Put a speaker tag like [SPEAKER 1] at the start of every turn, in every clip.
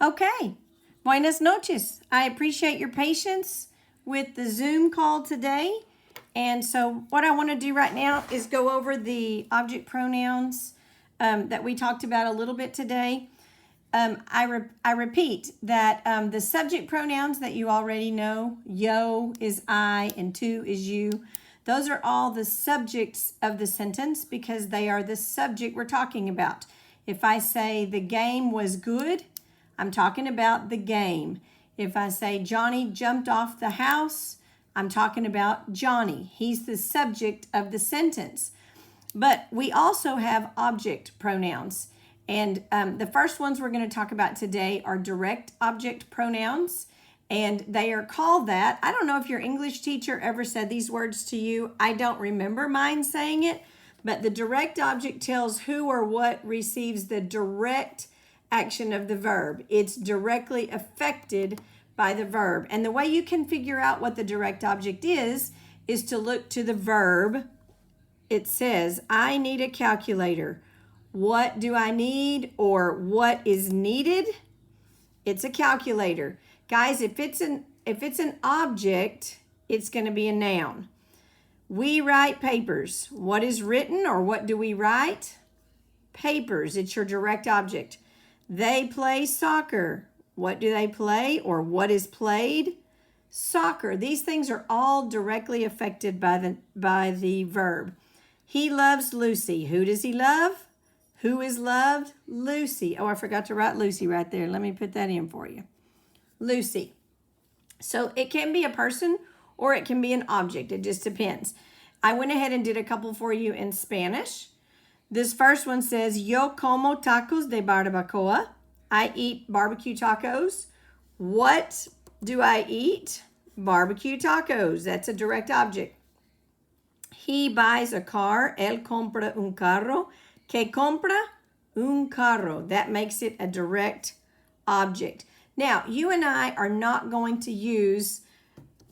[SPEAKER 1] Okay. Buenas noches. I appreciate your patience with the Zoom call today. And so what I want to do right now is go over the object pronouns that we talked about a little bit today. I repeat that the subject pronouns that you already know, yo is I and tu is you. Those are all the subjects of the sentence because they are the subject we're talking about. If I say the game was good, I'm talking about the game. If I say Johnny jumped off the house, I'm talking about Johnny. He's the subject of the sentence. But we also have object pronouns. And the first ones we're going to talk about today are direct object pronouns. And they are called that. I don't know if your English teacher ever said these words to you. I don't remember mine saying it. But the direct object tells who or what receives the direct action of the verb. It's directly affected by the verb. And the way you can figure out what the direct object is to look to the verb. It says, I need a calculator. What do I need or what is needed? It's a calculator. Guys, if it's an object, it's going to be a noun. We write papers. What is written or what do we write? Papers. It's your direct object. They play soccer. What do they play or what is played? Soccer. These things are all directly affected by the verb. He loves Lucy. Who does he love? Who is loved? Lucy. Oh, I forgot to write Lucy right there. Let me put that in for you. Lucy. So it can be a person or it can be an object. It just depends. I went ahead and did a couple for you in Spanish. This first one says, Yo como tacos de barbacoa. I eat barbecue tacos. What do I eat? Barbecue tacos. That's a direct object. He buys a car. Él compra un carro. ¿Qué compra? Un carro. That makes it a direct object. Now, you and I are not going to use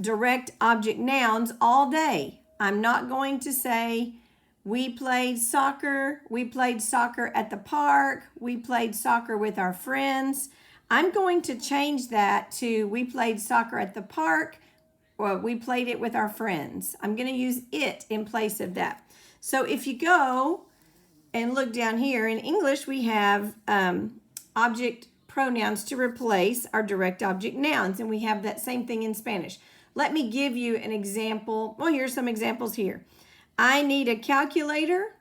[SPEAKER 1] direct object nouns all day. I'm not going to say, we played soccer at the park, we played soccer with our friends. I'm going to change that to we played soccer at the park, or we played it with our friends. I'm going to use it in place of that. So if you go and look down here, in English we have object pronouns to replace our direct object nouns, and we have that same thing in Spanish. Let me give you an example. Well, here's some examples here. I need a calculator.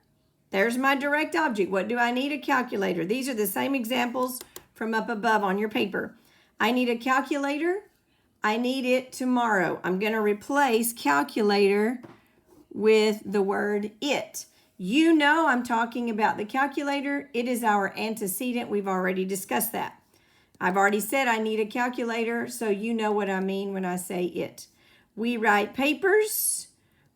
[SPEAKER 1] There's my direct object. What do I need? A calculator. These are the same examples from up above on your paper. I need a calculator. I need it tomorrow. I'm going to replace calculator with the word it. You know I'm talking about the calculator. It is our antecedent. We've already discussed that. I've already said I need a calculator, so you know what I mean when I say it. We write papers.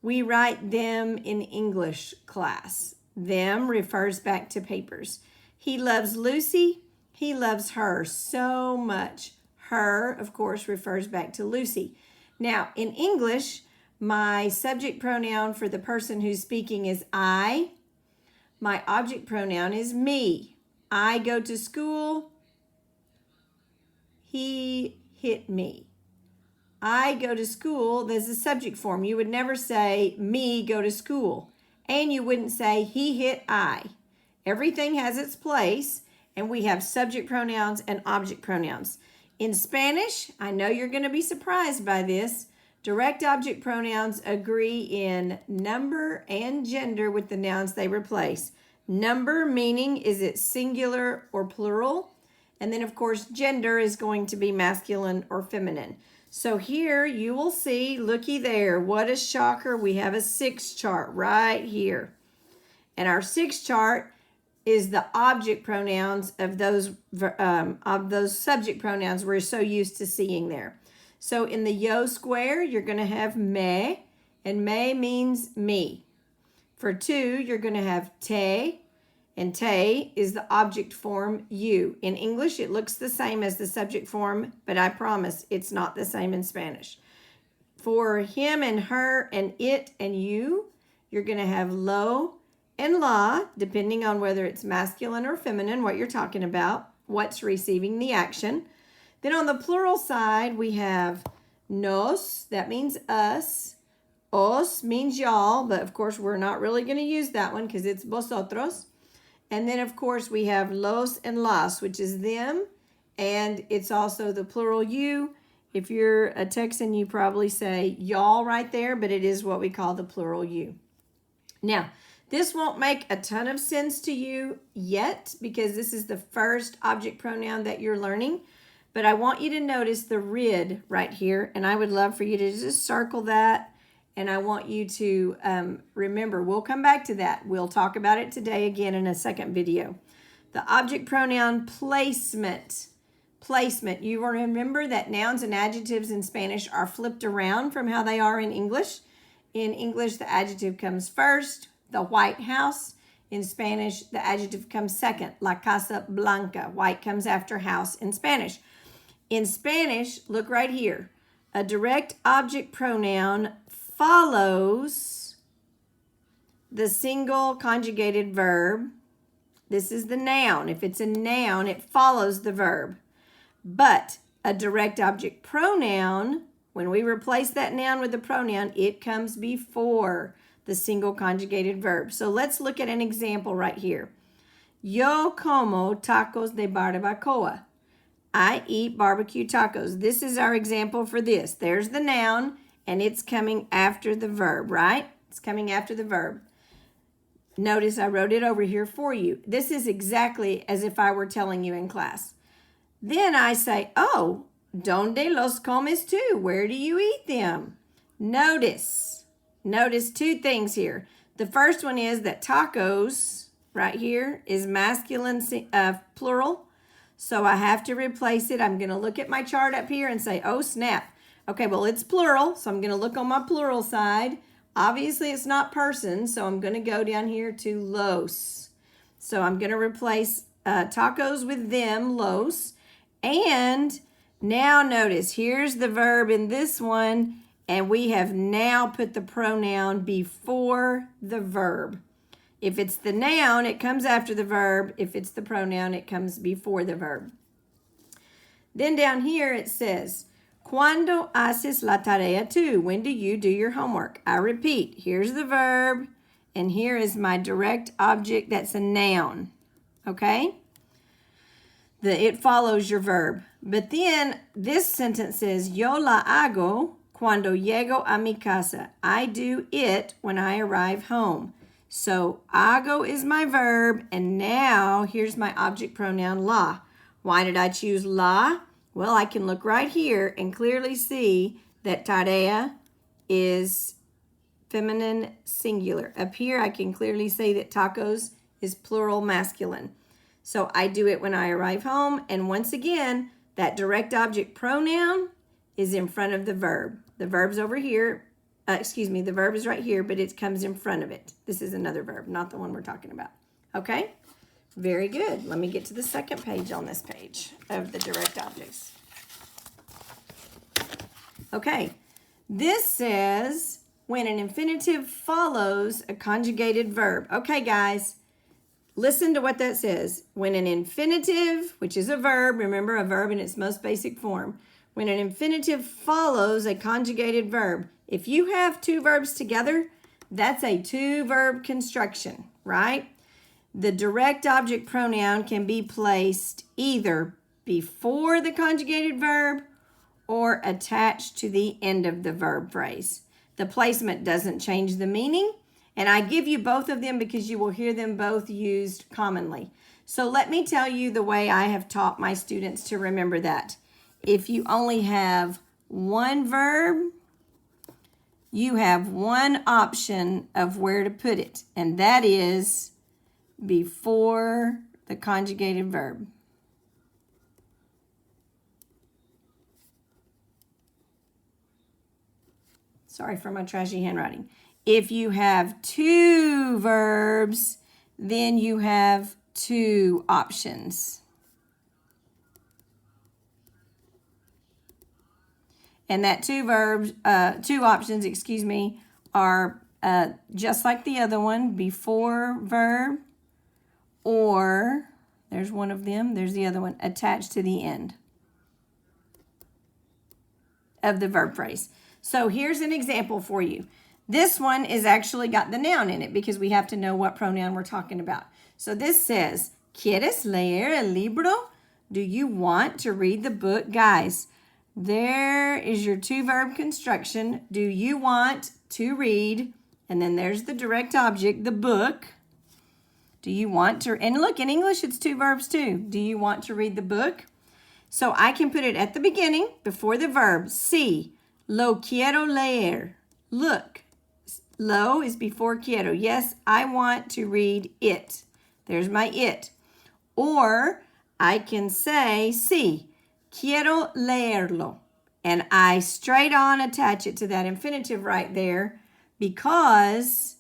[SPEAKER 1] We write them in English class. Them refers back to papers. He loves Lucy. He loves her so much. Her, of course, refers back to Lucy. Now, in English, my subject pronoun for the person who's speaking is I. My object pronoun is me. I go to school. He hit me. I go to school, there's a subject form. You would never say, me go to school. And you wouldn't say, he hit I. Everything has its place, and we have subject pronouns and object pronouns. In Spanish, I know you're going to be surprised by this, direct object pronouns agree in number and gender with the nouns they replace. Number meaning, is it singular or plural? And then, of course, gender is going to be masculine or feminine. So here you will see, looky there, what a shocker. We have a 6 chart right here. And our 6 chart is the object pronouns of those subject pronouns we're so used to seeing there. So in the yo square, you're going to have me, and me means me. For tu, you're going to have te, and te is the object form you. In English, it looks the same as the subject form, but I promise it's not the same in Spanish. For him and her and it and you, you're going to have lo and la, depending on whether it's masculine or feminine, what you're talking about. what's receiving the action. Then on the plural side, we have nos, that means us. Os means y'all, but of course we're not really going to use that one because it's vosotros. And then of course we have los and las, which is them, and it's also the plural you. If you're a Texan, you probably say y'all right there, but it is what we call the plural you. Now, this won't make a ton of sense to you yet because this is the first object pronoun that you're learning, but I want you to notice the rid right here, and I would love for you to just circle that. And I want you to remember, we'll come back to that. We'll talk about it today again in a second video. The object pronoun placement. Placement. You will remember that nouns and adjectives in Spanish are flipped around from how they are in English. In English, the adjective comes first, the White House. In Spanish, the adjective comes second, la Casa Blanca. White comes after house in Spanish. In Spanish, look right here. A direct object pronoun follows the single conjugated verb. This is the noun. If it's a noun, it follows the verb. But a direct object pronoun, when we replace that noun with the pronoun, it comes before the single conjugated verb. So let's look at an example right here. Yo como tacos de barbacoa. I eat barbecue tacos. This is our example for this. There's the noun, and it's coming after the verb, right? It's coming after the verb. Notice I wrote it over here for you. This is exactly as if I were telling you in class. Then I say, oh, ¿dónde los comes tú? Where do you eat them? Notice two things here. The first one is that tacos right here is masculine plural. So I have to replace it. I'm going to look at my chart up here and say, oh, snap. Okay, well, it's plural, so I'm going to look on my plural side. Obviously, it's not person, so I'm going to go down here to los. So I'm going to replace tacos with them, los. And now notice, here's the verb in this one, and we have now put the pronoun before the verb. If it's the noun, it comes after the verb. If it's the pronoun, it comes before the verb. Then down here it says, ¿Cuándo haces la tarea tú? When do you do your homework? I repeat, here's the verb, and here is my direct object that's a noun, okay? It follows your verb. But then this sentence says, yo la hago cuando llego a mi casa. I do it when I arrive home. So hago is my verb, and now here's my object pronoun la. Why did I choose la? Well, I can look right here and clearly see that tarea is feminine singular. Up here, I can clearly say that tacos is plural masculine. So I do it when I arrive home. And once again, that direct object pronoun is in front of the verb. The verb's over here. The verb is right here, but it comes in front of it. This is another verb, not the one we're talking about. Okay? Very good. Let me get to the second page on this page of the direct objects. Okay. This says when an infinitive follows a conjugated verb. Okay, guys. Listen to what that says. When an infinitive, which is a verb, remember a verb in its most basic form. When an infinitive follows a conjugated verb. If you have two verbs together, that's a two-verb construction, right? The direct object pronoun can be placed either before the conjugated verb or attached to the end of the verb phrase. The placement doesn't change the meaning, and I give you both of them because you will hear them both used commonly. So let me tell you the way I have taught my students to remember that. If you only have one verb, you have one option of where to put it, and that is before the conjugated verb. Sorry for my trashy handwriting. If you have two verbs, then you have two options. And that two options, are just like the other one, before verb or There's one of them. There's the other one attached to the end of the verb phrase. So here's an example for you. This one is actually got the noun in it because we have to know what pronoun we're talking about. So this says, ¿Quieres leer el libro? Do you want to read the book? Guys, there is your two-verb construction. Do you want to read? And then there's the direct object, the book. Do you want to, and look, in English, it's two verbs too. Do you want to read the book? So I can put it at the beginning, before the verb. Sí, lo quiero leer. Look, lo is before quiero. Yes, I want to read it. There's my it. Or I can say, sí, quiero leerlo. And I straight on attach it to that infinitive right there because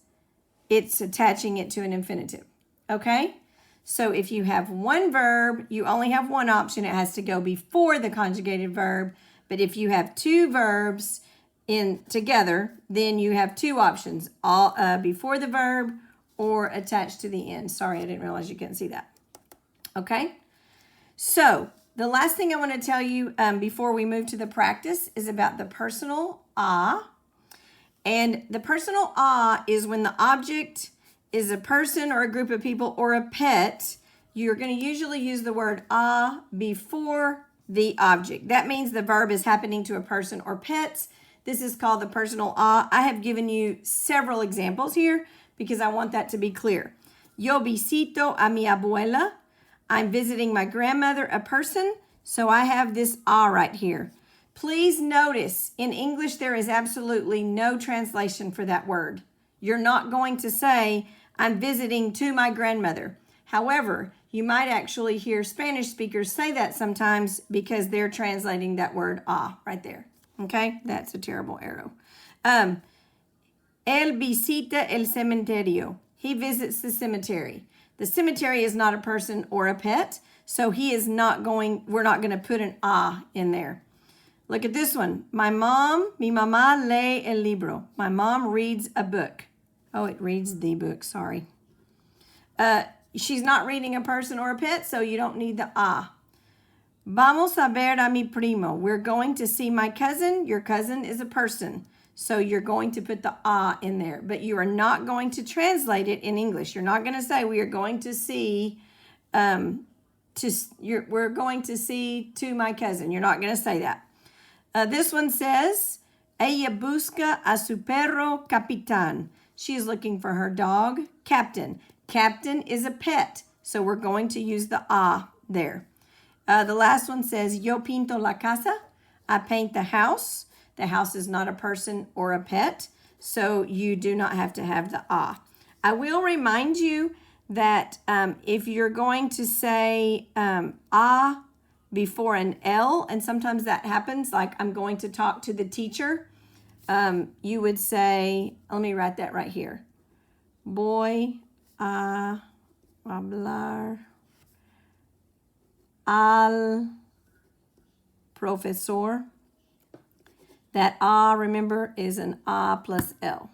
[SPEAKER 1] it's attaching it to an infinitive. Okay? So if you have one verb, you only have one option. It has to go before the conjugated verb. But if you have two verbs in together, then you have two options, all before the verb or attached to the end. Sorry, I didn't realize you couldn't see that. Okay? So the last thing I want to tell you before we move to the practice is about the personal ah. And the personal ah is when the object is a person or a group of people or a pet. You're going to usually use the word ah before the object. That means the verb is happening to a person or pets. This is called the personal ah. I have given you several examples here because I want that to be clear. Yo visito a mi abuela. I'm visiting my grandmother, a person. So I have this ah right here. Please notice in English there is absolutely no translation for that word. You're not going to say, I'm visiting to my grandmother. However, you might actually hear Spanish speakers say that sometimes because they're translating that word ah right there. Okay, that's a terrible arrow. Él visita el cementerio. He visits the cemetery. The cemetery is not a person or a pet, so we're not going to put an ah in there. Look at this one. Mi mamá lee el libro. My mom reads a book. Oh, it reads the book, sorry. She's not reading a person or a pet, so you don't need the ah. Vamos a ver a mi primo. We're going to see my cousin. Your cousin is a person, so you're going to put the ah in there, but you are not going to translate it in English. You're not going to say we are going to see, we're going to see to my cousin. You're not going to say that. This one says, ella busca a su perro capitán. She's looking for her dog, Captain. Captain is a pet, so we're going to use the ah there. The last one says, yo pinto la casa. I paint the house. The house is not a person or a pet, so you do not have to have the ah. I will remind you that if you're going to say ah before an L, and sometimes that happens, like I'm going to talk to the teacher, you would say, let me write that right here. Voy a hablar al profesor. That ah, remember, is an ah plus L.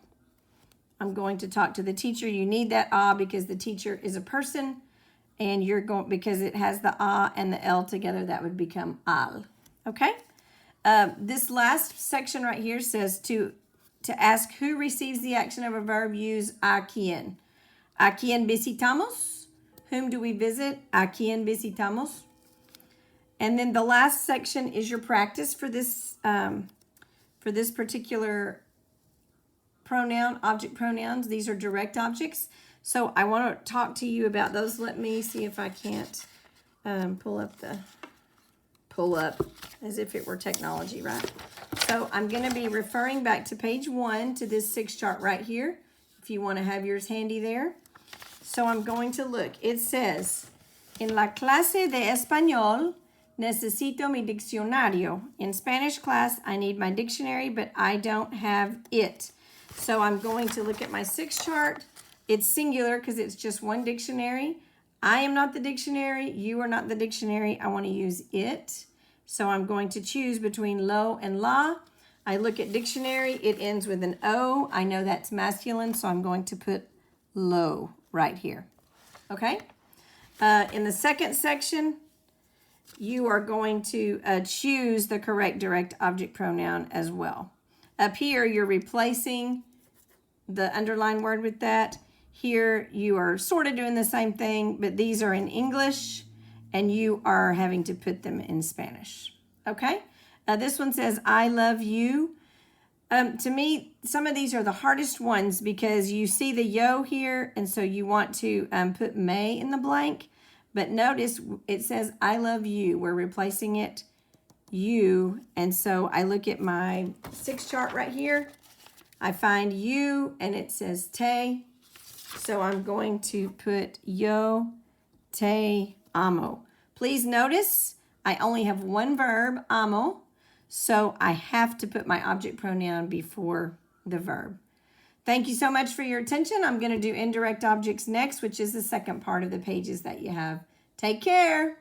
[SPEAKER 1] I'm going to talk to the teacher. You need that ah because the teacher is a person, and you're going, because it has the ah and the L together, that would become al. Okay? This last section right here says to ask who receives the action of a verb, use a quién. A quién visitamos? Whom do we visit? A quién visitamos? And then the last section is your practice for this particular pronoun, object pronouns. These are direct objects. So I want to talk to you about those. Let me see if I can't pull up as if it were technology, right? So I'm going to be referring back to page 1 to this 6 chart right here, if you want to have yours handy there. So I'm going to look. It says, en la clase de español, necesito mi diccionario. In Spanish class, I need my dictionary, but I don't have it. So I'm going to look at my 6 chart. It's singular because it's just one dictionary. I am not the dictionary. You are not the dictionary. I want to use it. So I'm going to choose between lo and la. I look at dictionary. It ends with an O. I know that's masculine, so I'm going to put lo right here. Okay? In the second section, you are going to choose the correct direct object pronoun as well. Up here, you're replacing the underlined word with that. Here, you are sort of doing the same thing, but these are in English, and you are having to put them in Spanish. Okay? This one says, I love you. To me, some of these are the hardest ones because you see the yo here, and so you want to put may in the blank. But notice it says, I love you. We're replacing it, you. And so I look at my 6 chart right here. I find you, and it says te. So I'm going to put yo te amo. Please notice I only have one verb, amo. So I have to put my object pronoun before the verb. Thank you so much for your attention. I'm going to do indirect objects next, which is the second part of the pages that you have. Take care.